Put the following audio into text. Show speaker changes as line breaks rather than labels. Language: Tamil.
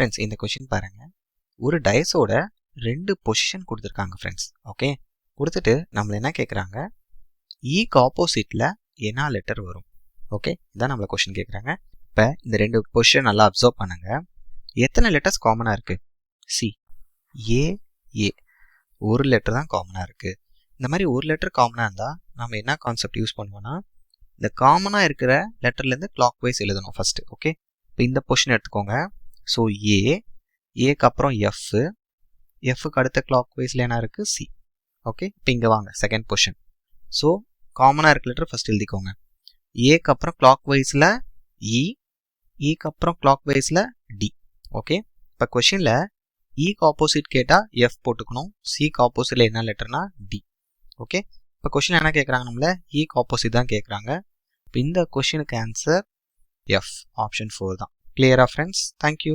ஃப்ரெண்ட்ஸ் இந்த கொஷின் பாருங்கள், ஒரு டயஸோட 2 பொசிஷன் கொடுத்துருக்காங்க ஃப்ரெண்ட்ஸ். ஓகே, கொடுத்துட்டு நம்மளை என்ன கேட்குறாங்க, ஈக்கு ஆப்போசிட்டில் என்ன லெட்டர் வரும். ஓகே, இதான் நம்மளை கொஷின் கேட்குறாங்க. இப்போ இந்த 2 பொசிஷன் நல்லா அப்சர்வ் பண்ணுங்கள். எத்தனை லெட்டர்ஸ் காமனாக இருக்குது? சி ஏ ஒரு லெட்டர் தான் காமனாக இருக்குது. இந்த மாதிரி ஒரு லெட்டர் காமனாக இருந்தால் நம்ம என்ன கான்செப்ட் யூஸ் பண்ணுவோம்னா, இந்த காமனாக இருக்கிற லெட்டர்லேருந்து கிளாக் வைஸ் எழுதணும் ஃபஸ்ட்டு. ஓகே, இப்போ இந்த பொசிஷன் எடுத்துக்கோங்க. ஸோ ஏக்கு அப்புறம் எஃப்க்கு அடுத்த கிளாக் வைஸில் என்ன இருக்குது? சி. ஓகே, இப்போ இங்கே வாங்க செகண்ட் பொசிஷன். ஸோ காமனாக இருக்க லெட்டர் ஃபஸ்ட் எழுதிக்கோங்க. ஏக்கு அப்புறம் கிளாக் வைஸில் ஈக்கு அப்புறம் கிளாக் வைஸில் டி. ஓகே, இப்போ கொஷினில் ஈக்கு ஆப்போசிட் கேட்டால் எஃப் போட்டுக்கணும், சிக்கு ஆப்போசிட்டில் என்ன லெட்டர்னா டி. ஓகே, இப்போ கொஷினில் என்ன கேட்குறாங்க, நம்மள ஈக்கு ஆப்போசிட் தான் கேட்குறாங்க. இப்போ இந்த கொஷினுக்கு ஆன்சர் எஃப், ஆப்ஷன் 4 தான். கிளியரா ஃப்ரெண்ட்ஸ்? தேங்க்யூ.